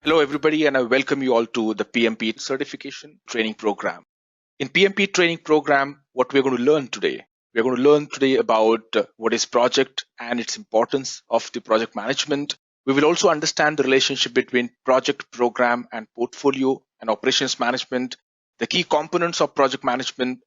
Hello, everybody, and I welcome you all to the PMP Certification Training Program. In PMP Training Program, what we're going to learn today, we're going to learn today about what is project and its importance of the project management. We will also understand the relationship between project, program, and portfolio and operations management, the key components of project management.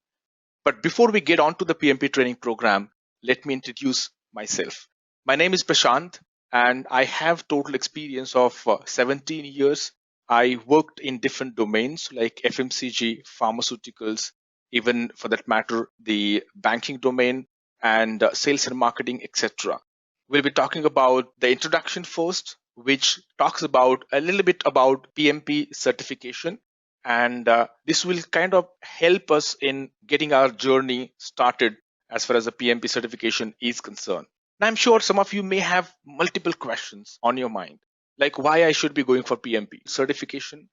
But before we get on to the PMP Training Program, let me introduce myself. My name is Prashant, and I have total experience of 17 years. I worked in different domains like FMCG, pharmaceuticals, even for that matter, the banking domain and sales and marketing, etc. We'll be talking about the introduction first, which talks about a little bit about PMP certification. And this will kind of help us in getting our journey started as far as the PMP certification is concerned. And I'm sure some of you may have multiple questions on your mind, like why I should be going for PMP certification.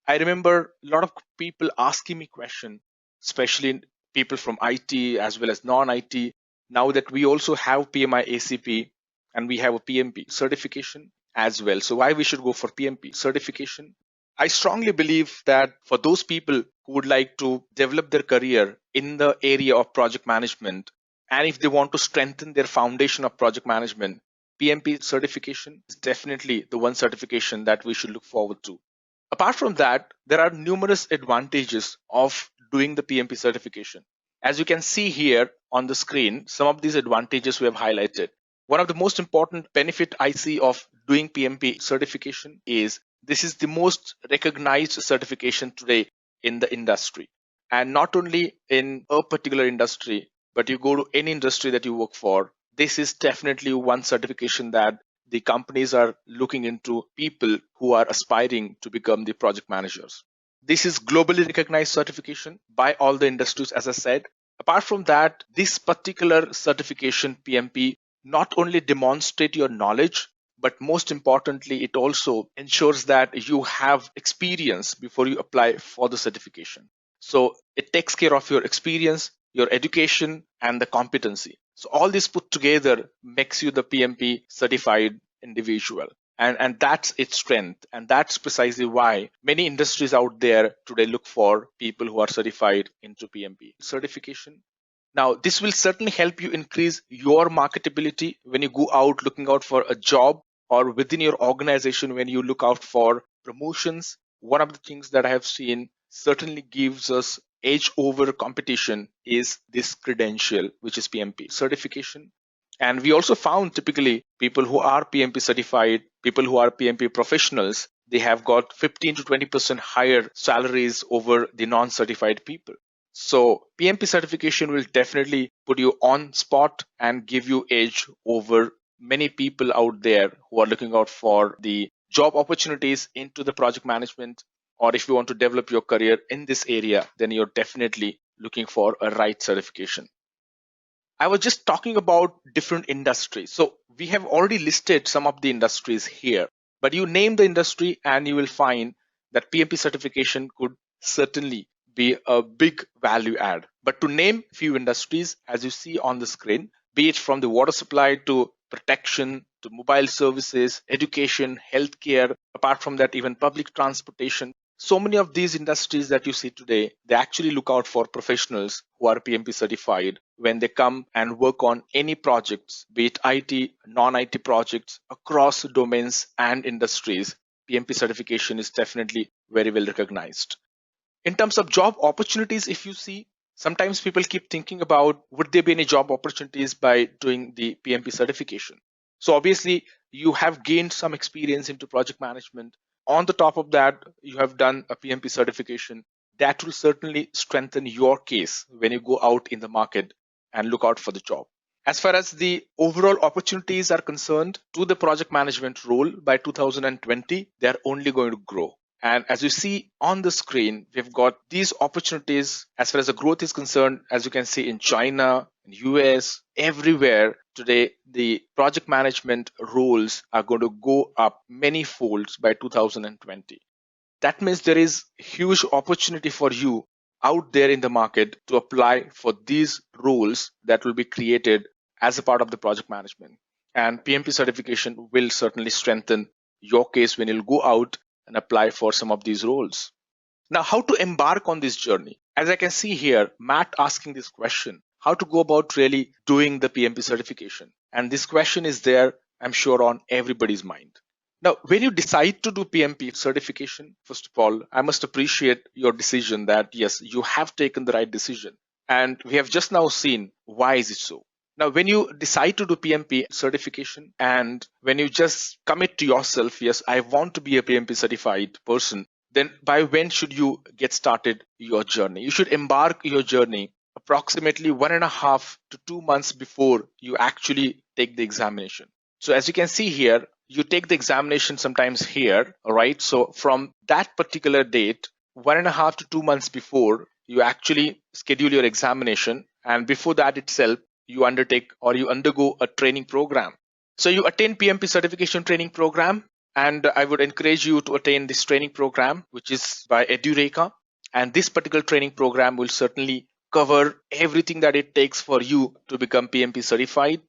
I remember a lot of people asking me questions, especially people from IT as well as non-IT. Now that we also have PMI ACP and we have a PMP certification as well. So why we should go for PMP certification? I strongly believe that for those people who would like to develop their career in the area of project management, and if they want to strengthen their foundation of project management, PMP certification is definitely the one certification that we should look forward to. Apart from that, there are numerous advantages of doing the PMP certification. As you can see here on the screen, some of these advantages we have highlighted. One of the most important benefit I see of doing PMP certification is this is the most recognized certification today in the industry. And not only in a particular industry, but you go to any industry that you work for, this is definitely one certification that the companies are looking into people who are aspiring to become the project managers. This is globally recognized certification by all the industries, as I said. Apart from that, this particular certification, PMP, not only demonstrate your knowledge, but most importantly, it also ensures that you have experience before you apply for the certification. So it takes care of your experience, your education, and the competency. So all this put together makes you the PMP certified individual. And that's its strength. And that's precisely why many industries out there today look for people who are certified into PMP certification. Now, this will certainly help you increase your marketability when you go out looking out for a job or within your organization when you look out for promotions. One of the things that I have seen certainly gives us edge over competition is this credential, which is PMP certification. And we also found typically people who are PMP certified, people who are PMP professionals, they have got 15 to 20% higher salaries over the non-certified people. So PMP certification will definitely put you on spot and give you edge over many people out there who are looking out for the job opportunities into the project management. Or if you want to develop your career in this area, then you're definitely looking for a right certification. I was just talking about different industries. So we have already listed some of the industries here, but you name the industry and you will find that PMP certification could certainly be a big value add. But to name few industries, as you see on the screen, be it from the water supply to protection to mobile services, education, healthcare, apart from that, even public transportation. So many of these industries that you see today, they actually look out for professionals who are PMP certified when they come and work on any projects, be it IT, non-IT projects across domains and industries. PMP certification is definitely very well recognized. In terms of job opportunities, if you see, sometimes people keep thinking about would there be any job opportunities by doing the PMP certification. So obviously, you have gained some experience into project management. On the top of that, you have done a PMP certification. That will certainly strengthen your case when you go out in the market and look out for the job. As far as the overall opportunities are concerned to the project management role by 2020, they are only going to grow. And as you see on the screen, we've got these opportunities as far as the growth is concerned, as you can see in China, in US, everywhere today, the project management roles are going to go up many folds by 2020. That means there is huge opportunity for you out there in the market to apply for these roles that will be created as a part of the project management. And PMP certification will certainly strengthen your case when you'll go out and apply for some of these roles. Now, how to embark on this journey? As I can see here, Matt asking this question, how to go about really doing the PMP certification? And this question is there, I'm sure, on everybody's mind. Now, when you decide to do PMP certification, first of all, I must appreciate your decision that yes, you have taken the right decision. And we have just now seen why is it so. Now, when you decide to do PMP certification and when you just commit to yourself, yes, I want to be a PMP certified person, then by when should you get started your journey? You should embark your journey approximately 1.5 to 2 months before you actually take the examination. So as you can see here, you take the examination sometimes here, all right? So from that particular date, 1.5 to 2 months before, you actually schedule your examination. And before that itself, you undertake or you undergo a training program. So you attend PMP certification training program, and I would encourage you to attend this training program, which is by Edureka. And this particular training program will certainly cover everything that it takes for you to become PMP certified.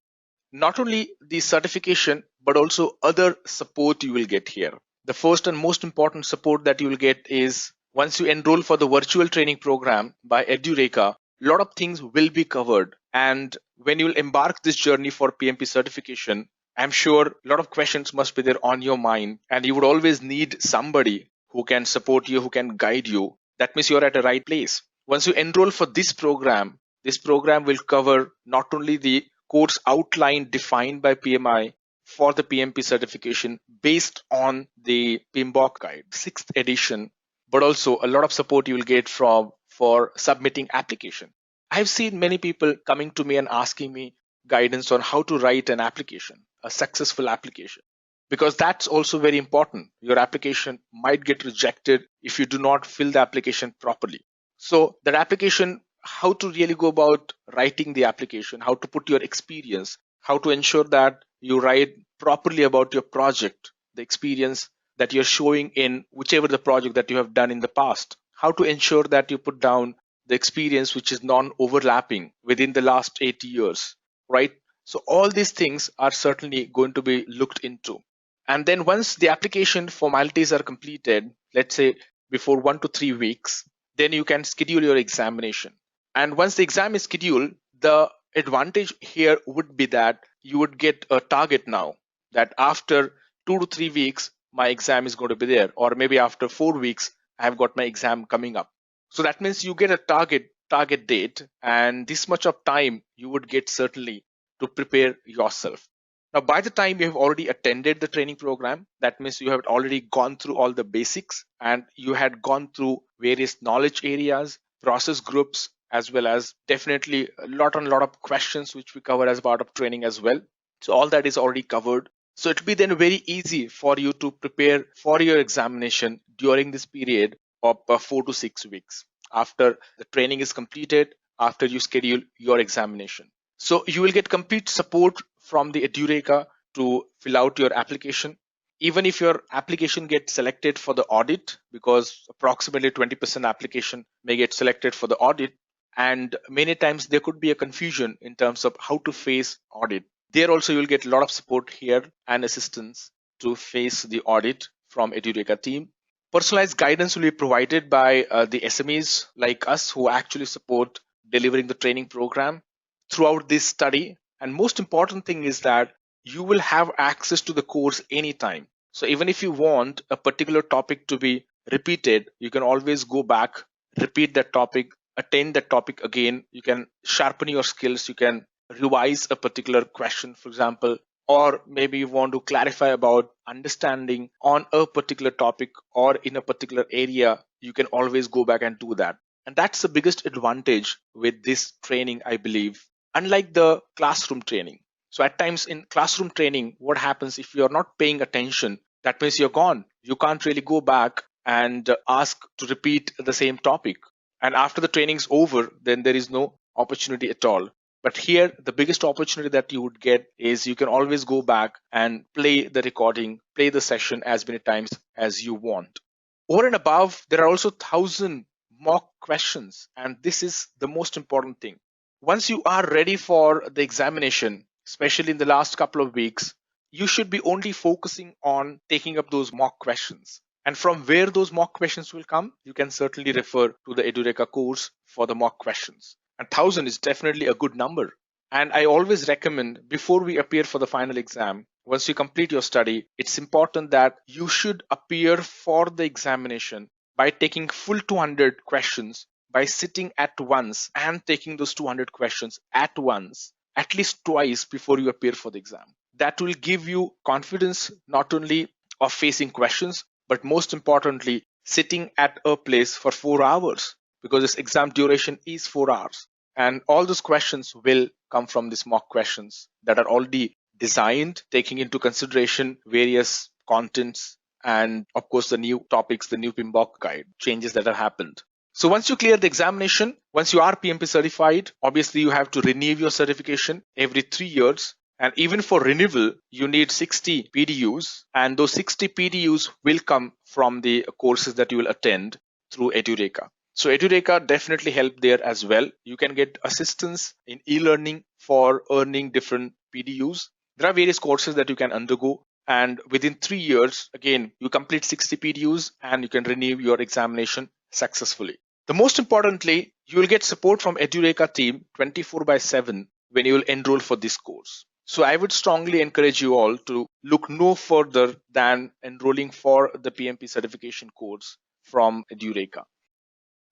Not only the certification, but also other support you will get here. The first and most important support that you will get is once you enroll for the virtual training program by Edureka, a lot of things will be covered. And when you will embark this journey for PMP certification, I'm sure a lot of questions must be there on your mind, and you would always need somebody who can support you, who can guide you. That means you're at the right place. Once you enroll for this program will cover not only the course outline defined by PMI for the PMP certification based on the PMBOK guide, 6th edition, but also a lot of support you will get for submitting application. I've seen many people coming to me and asking me guidance on how to write an application, a successful application, because that's also very important. Your application might get rejected if you do not fill the application properly. So that application, how to really go about writing the application, how to put your experience, how to ensure that you write properly about your project, the experience that you're showing in whichever the project that you have done in the past, how to ensure that you put down the experience which is non-overlapping within the last 80 years, right? So all these things are certainly going to be looked into. And then once the application formalities are completed, let's say before 1 to 3 weeks, then you can schedule your examination. And once the exam is scheduled, the advantage here would be that you would get a target now that after 2 to 3 weeks, my exam is going to be there, or maybe after 4 weeks, I have got my exam coming up. So that means you get a target date, and this much of time you would get certainly to prepare yourself. Now, by the time you have already attended the training program, that means you have already gone through all the basics and you had gone through various knowledge areas, process groups, as well as definitely a lot of questions which we cover as part of training as well. So all that is already covered. So it will be then very easy for you to prepare for your examination during this period of 4 to 6 weeks after the training is completed, after you schedule your examination. So you will get complete support from the Edureka to fill out your application. Even if your application gets selected for the audit, because approximately 20% application may get selected for the audit, and many times there could be a confusion in terms of how to face audit. There also you'll get a lot of support here and assistance to face the audit from Edureka team. Personalized guidance will be provided by the SMEs like us who actually support delivering the training program throughout this study. And most important thing is that you will have access to the course anytime. So even if you want a particular topic to be repeated, you can always go back, repeat that topic, attend that topic again. You can sharpen your skills. You can revise a particular question, for example, or maybe you want to clarify about understanding on a particular topic or in a particular area. You can always go back and do that. And that's the biggest advantage with this training, I believe, unlike the classroom training. So at times in classroom training, what happens if you're not paying attention? That means you're gone. You can't really go back and ask to repeat the same topic. And after the training's over, then there is no opportunity at all. But here, the biggest opportunity that you would get is you can always go back and play the recording, play the session as many times as you want. Over and above, there are also 1,000 mock questions. And this is the most important thing. Once you are ready for the examination, especially in the last couple of weeks, you should be only focusing on taking up those mock questions. And from where those mock questions will come, you can certainly refer to the Edureka course for the mock questions. And 1,000 is definitely a good number. And I always recommend before we appear for the final exam, once you complete your study, it's important that you should appear for the examination by taking full 200 questions, by sitting at once and taking those 200 questions at once, at least twice before you appear for the exam. That will give you confidence not only of facing questions, but most importantly, sitting at a place for 4 hours, because this exam duration is 4 hours. And all those questions will come from these mock questions that are already designed, taking into consideration various contents and, of course, the new topics, the new PMBOK guide, changes that have happened. So once you clear the examination, once you are PMP certified, obviously you have to renew your certification every 3 years. And even for renewal, you need 60 PDUs, and those 60 PDUs will come from the courses that you will attend through Edureka. So Edureka definitely help there as well. You can get assistance in e-learning for earning different PDUs. There are various courses that you can undergo, and within 3 years, again, you complete 60 PDUs and you can renew your examination successfully. The most importantly, you will get support from Edureka team 24/7 when you will enroll for this course. So I would strongly encourage you all to look no further than enrolling for the PMP certification course from Edureka.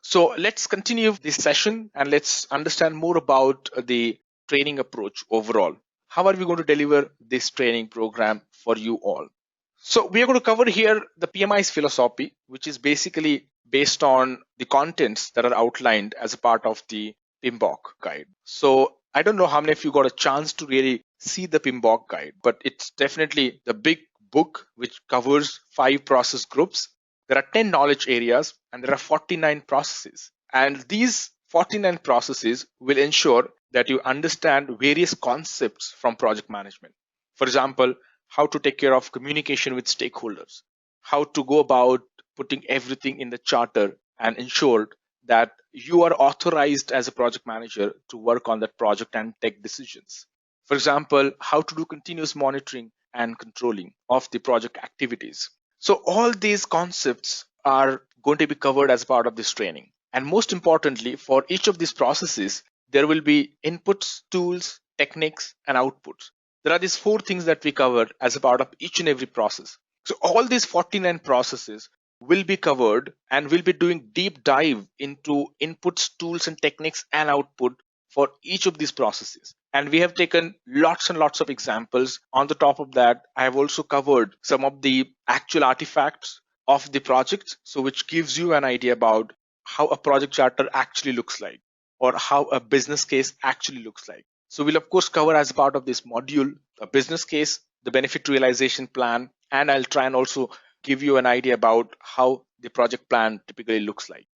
So let's continue this session and let's understand more about the training approach overall. How are we going to deliver this training program for you all? So we are going to cover here the PMI's philosophy, which is basically based on the contents that are outlined as a part of the PMBOK guide. So I don't know how many of you got a chance to really see the PMBOK guide, but it's definitely the big book which covers 5 process groups. There are 10 knowledge areas and there are 49 processes. And these 49 processes will ensure that you understand various concepts from project management. For example, how to take care of communication with stakeholders, how to go about putting everything in the charter and ensure that you are authorized as a project manager to work on that project and take decisions. For example, how to do continuous monitoring and controlling of the project activities. So all these concepts are going to be covered as part of this training. And most importantly, for each of these processes, there will be inputs, tools, techniques, and outputs. There are these 4 things that we cover as a part of each and every process. So all these 49 processes will be covered and we'll be doing deep dive into inputs, tools, and techniques and output for each of these processes. And we have taken lots and lots of examples. On the top of that, I have also covered some of the actual artifacts of the project, so which gives you an idea about how a project charter actually looks like or how a business case actually looks like. So we'll of course cover as part of this module a business case, the benefit realization plan, and I'll try and also give you an idea about how the project plan typically looks like.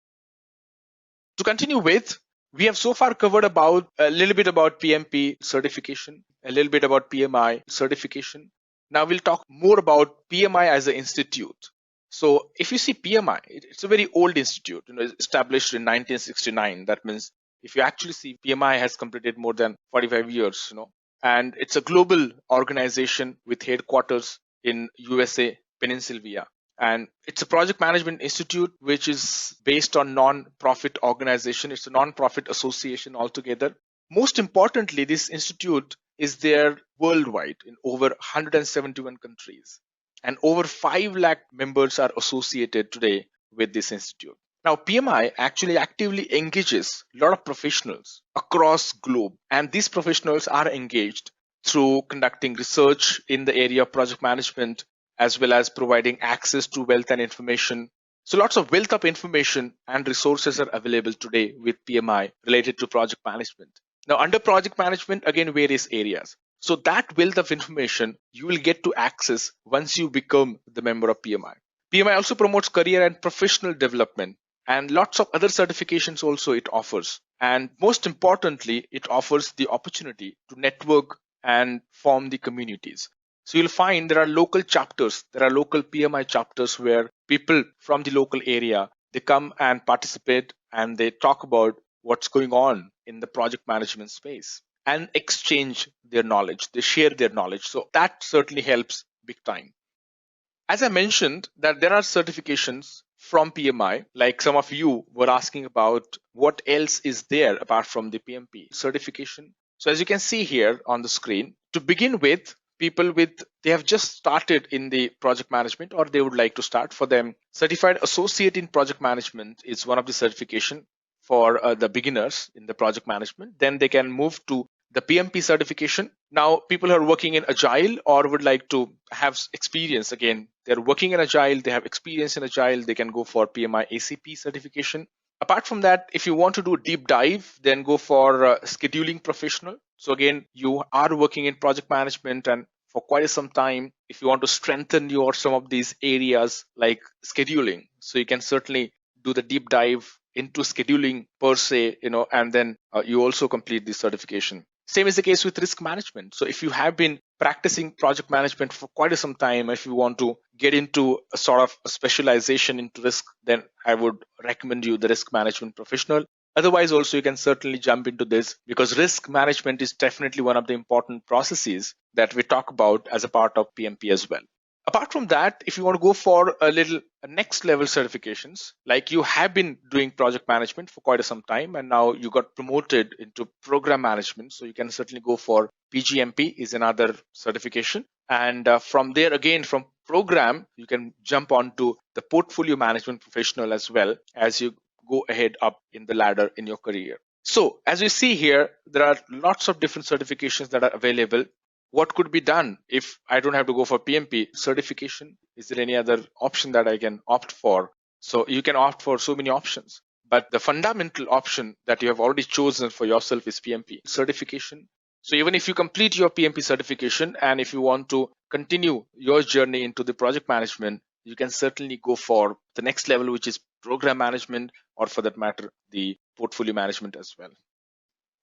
To continue with, we have so far covered about a little bit about PMP certification, a little bit about PMI certification. Now we'll talk more about PMI as an institute. So if you see PMI, it's a very old institute, established in 1969. That means if you actually see, PMI has completed more than 45 years, and it's a global organization with headquarters in USA, Pennsylvania. And it's a project management institute which is based on non-profit organization. It's a non-profit association altogether. Most importantly, this institute is there worldwide in over 171 countries. And over 5 lakh members are associated today with this institute. Now, PMI actually actively engages a lot of professionals across globe. And these professionals are engaged through conducting research in the area of project management, as well as providing access to wealth and information. So lots of wealth of information and resources are available today with PMI related to project management. Now under project management, again, various areas. So that wealth of information you will get to access once you become the member of PMI. PMI also promotes career and professional development, and lots of other certifications also it offers. And most importantly, it offers the opportunity to network and form the communities. So you'll find there are local chapters, there are local PMI chapters where people from the local area, they come and participate and they talk about what's going on in the project management space and exchange their knowledge. They share their knowledge. So that certainly helps big time. As I mentioned, that there are certifications from PMI, like some of you were asking about what else is there apart from the PMP certification. So as you can see here on the screen, to begin with, people with they have just started in the project management or they would like to start, for them certified associate in project management is one of the certification for the beginners in the project management. Then they can move to the PMP certification. Now, people who are working in Agile or would like to have experience, again, they're working in Agile, they have experience in Agile, they can go for PMI ACP certification. Apart from that, if you want to do a deep dive, then go for scheduling professional. So again, you are working in project management and for quite some time, if you want to strengthen your some of these areas like scheduling, so you can certainly do the deep dive into scheduling per se, and then you also complete the certification. Same is the case with risk management. So if you have been practicing project management for quite some time, if you want to get into a sort of a specialization into risk, then I would recommend you the risk management professional. Otherwise, also you can certainly jump into this because risk management is definitely one of the important processes that we talk about as a part of PMP as well. Apart from that, if you want to go for a little next level certifications, like you have been doing project management for quite some time and now you got promoted into program management, so you can certainly go for PGMP is another certification. And from there again, from program, you can jump on to the portfolio management professional as well as you go ahead up in the ladder in your career. So as you see here, there are lots of different certifications that are available. What could be done if I don't have to go for PMP certification? Is there any other option that I can opt for? So you can opt for so many options, but the fundamental option that you have already chosen for yourself is PMP certification. So even if you complete your PMP certification and if you want to continue your journey into the project management, you can certainly go for the next level, which is program management, or for that matter, the portfolio management as well.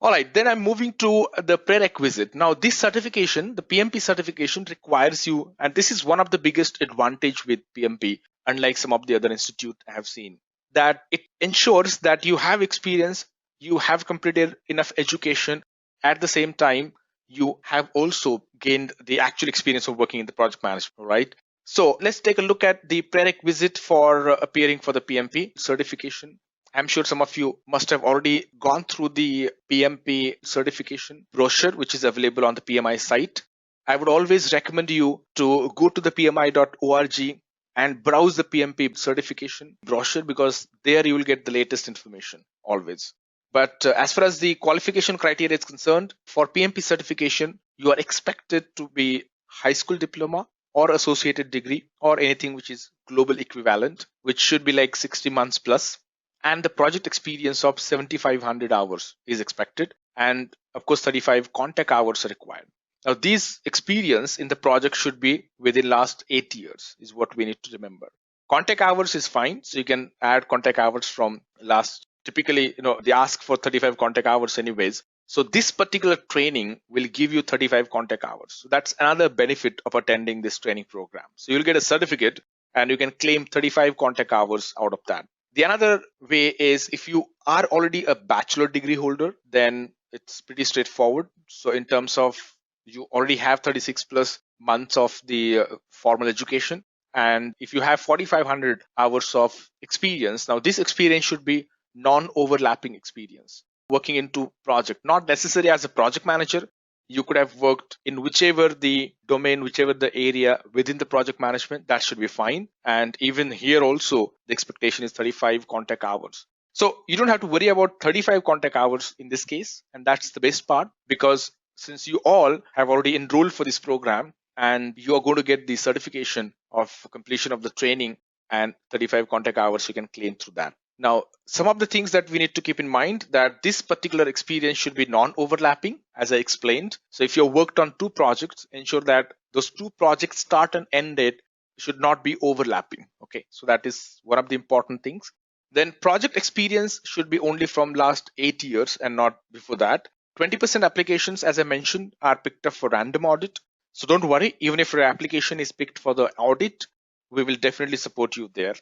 All right, then I'm moving to the prerequisite. Now, this certification, the PMP certification, requires you, and this is one of the biggest advantage with PMP, unlike some of the other institute I have seen, that it ensures that you have experience, you have completed enough education, at the same time, you have also gained the actual experience of working in the project management, right? So let's take a look at the prerequisite for appearing for the PMP certification. I'm sure some of you must have already gone through the PMP certification brochure, which is available on the PMI site. I would always recommend you to go to the pmi.org and browse the PMP certification brochure because there you will get the latest information always. But as far as the qualification criteria is concerned, for PMP certification, you are expected to be high school diploma or associated degree or anything which is global equivalent, which should be like 60 months plus. And the project experience of 7,500 hours is expected. And of course, 35 contact hours are required. Now, these experience in the project should be within last 8 years is what we need to remember. Contact hours is fine. So you can add contact hours from last, typically, they ask for 35 contact hours anyways. So this particular training will give you 35 contact hours. So that's another benefit of attending this training program. So you'll get a certificate and you can claim 35 contact hours out of that. The another way is if you are already a bachelor degree holder, then it's pretty straightforward. So in terms of you already have 36 plus months of the formal education. And if you have 4,500 hours of experience, now this experience should be non-overlapping experience. Working into project, not necessarily as a project manager. You could have worked in whichever the domain, whichever the area within the project management, that should be fine. And even here also, the expectation is 35 contact hours. So you don't have to worry about 35 contact hours in this case. And that's the best part because since you all have already enrolled for this program and you are going to get the certification of completion of the training and 35 contact hours, you can claim through that. Now, some of the things that we need to keep in mind that this particular experience should be non-overlapping, as I explained. So if you've worked on two projects, ensure that those two projects start and end date should not be overlapping. Okay, so that is one of the important things. Then project experience should be only from last 8 years and not before that. 20% applications, as I mentioned, are picked up for random audit. So don't worry, even if your application is picked for the audit, we will definitely support you there.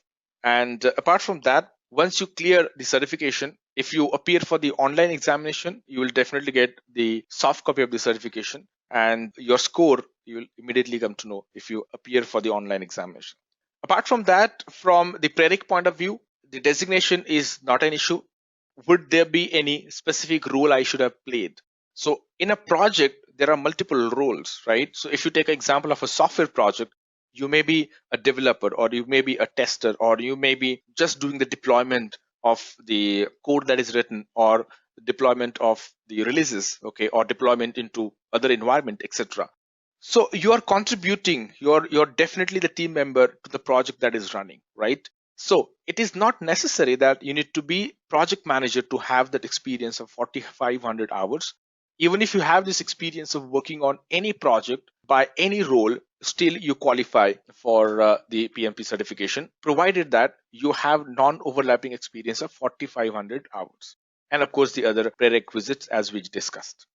And apart from that, once you clear the certification, if you appear for the online examination, you will definitely get the soft copy of the certification and your score you will immediately come to know if you appear for the online examination. Apart from that, from the prereq point of view, the designation is not an issue. Would there be any specific role I should have played? So in a project, there are multiple roles, right? So if you take an example of a software project, you may be a developer, or you may be a tester, or you may be just doing the deployment of the code that is written, or the deployment of the releases, okay, or deployment into other environment, etc. So you are contributing, you're definitely the team member to the project that is running, right? So it is not necessary that you need to be project manager to have that experience of 4,500 hours. Even if you have this experience of working on any project by any role, still you qualify for the PMP certification, provided that you have non-overlapping experience of 4,500 hours. And of course, the other prerequisites as we discussed.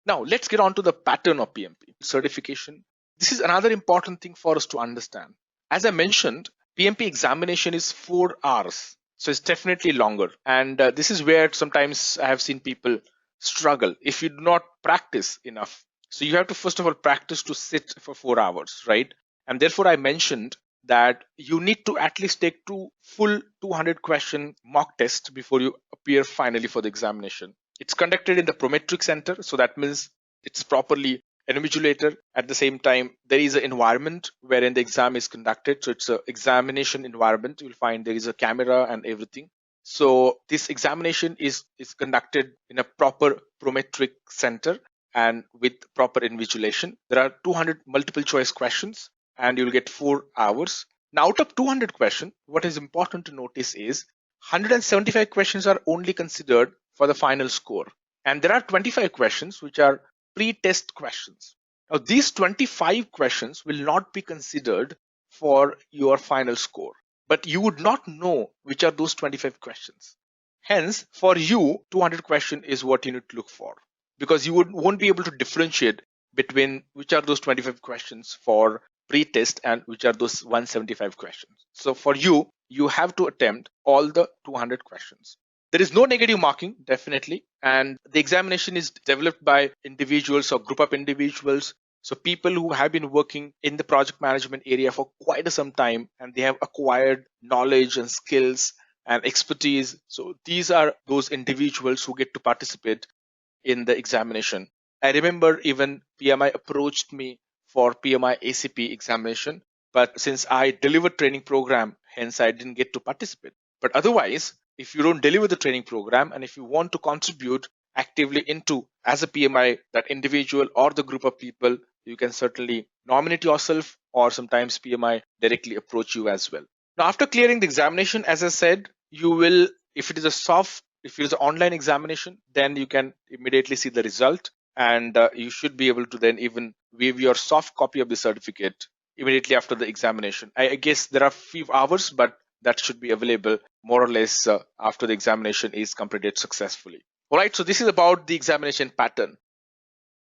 Now, let's get on to the pattern of PMP certification. This is another important thing for us to understand. As I mentioned, PMP examination is 4 hours, so it's definitely longer. And this is where sometimes I have seen people struggle if you do not practice enough. So you have to first of all practice to sit for 4 hours, right? And therefore, I mentioned that you need to at least take two full 200 question mock test before you appear finally for the examination. It's conducted in the Prometric Center, so that means it's properly invigilated. At the same time, there is an environment wherein the exam is conducted. So it's an examination environment. You'll find there is a camera and everything. So this examination is conducted in a proper Prometric Center and with proper invigilation. There are 200 multiple choice questions and you'll get 4 hours. Now, out of 200 questions, what is important to notice is 175 questions are only considered for the final score. And there are 25 questions which are pre-test questions. Now, these 25 questions will not be considered for your final score, but you would not know which are those 25 questions. Hence, for you, 200 question is what you need to look for, because you won't be able to differentiate between which are those 25 questions for pre-test and which are those 175 questions. So for you, you have to attempt all the 200 questions. There is no negative marking, definitely, and the examination is developed by individuals or group of individuals. So people who have been working in the project management area for quite some time and they have acquired knowledge and skills and expertise. So these are those individuals who get to participate in the examination. I remember even PMI approached me for PMI ACP examination, but since I delivered training program, hence I didn't get to participate. But otherwise, if you don't deliver the training program and if you want to contribute actively into as a PMI, that individual or the group of people, you can certainly nominate yourself, or sometimes PMI directly approach you as well. Now, after clearing the examination, as I said, you will, if it is an online examination, then you can immediately see the result, and you should be able to then even view your soft copy of the certificate immediately after the examination. I guess there are few hours, but that should be available more or less after the examination is completed successfully. All right, so this is about the examination pattern.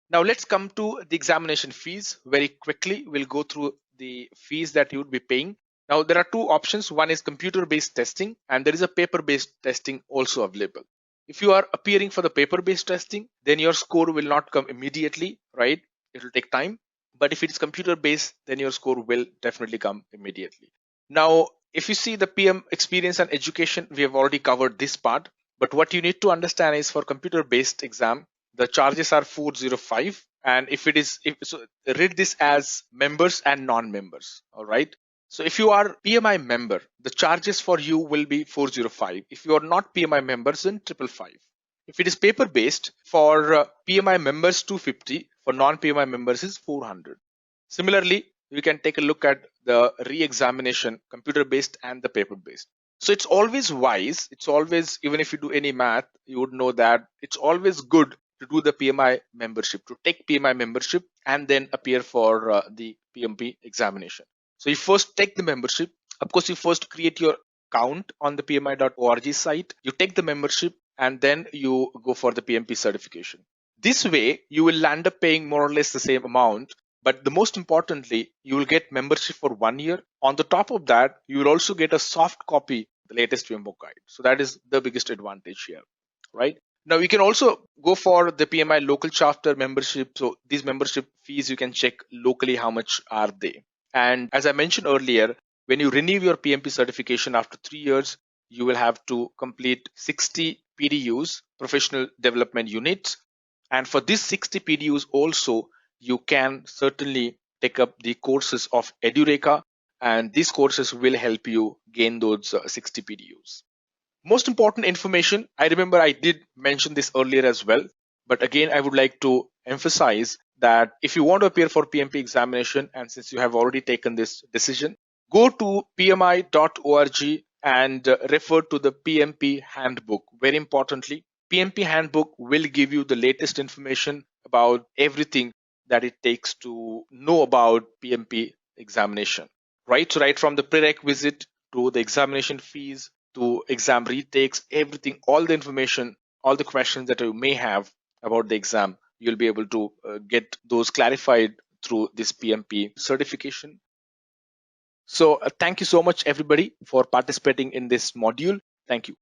Now let's come to the examination fees very quickly. We'll go through the fees that you would be paying. Now there are two options. One is computer-based testing and there is a paper-based testing also available. If you are appearing for the paper-based testing, then your score will not come immediately, right? It will take time. But if it is computer-based, then your score will definitely come immediately. Now, if you see the PM experience and education, we have already covered this part. But what you need to understand is for computer-based exam, the charges are 405. And so read this as members and non-members. All right. So if you are PMI member, the charges for you will be 405. If you are not PMI members, then 555. If it is paper based, for PMI members 250, for non-PMI members is 400. Similarly, we can take a look at the re-examination, computer based and the paper based. So it's always wise. It's always, even if you do any math, you would know that it's always good to do the PMI membership, to take PMI membership and then appear for the PMP examination. So you first take the membership. Of course, you first create your account on the pmi.org site. You take the membership and then you go for the PMP certification. This way, you will land up paying more or less the same amount. But the most importantly, you will get membership for 1 year. On the top of that, you will also get a soft copy, the latest PMBOK guide. So that is the biggest advantage here, right? Now you can also go for the PMI local chapter membership. So these membership fees, you can check locally how much are they. And as I mentioned earlier, when you renew your PMP certification after 3 years, you will have to complete 60 PDUs, professional development units. And for these 60 PDUs also, you can certainly take up the courses of Edureka, and these courses will help you gain those 60 PDUs. Most important information, I remember I did mention this earlier as well, but again, I would like to emphasize that if you want to appear for PMP examination, and since you have already taken this decision, go to pmi.org and refer to the PMP handbook. Very importantly, PMP handbook will give you the latest information about everything that it takes to know about PMP examination. Right, so right from the prerequisite to the examination fees to exam retakes, everything, all the information, all the questions that you may have about the exam, you'll be able to get those clarified through this PMP certification. So thank you so much, everybody, for participating in this module. Thank you.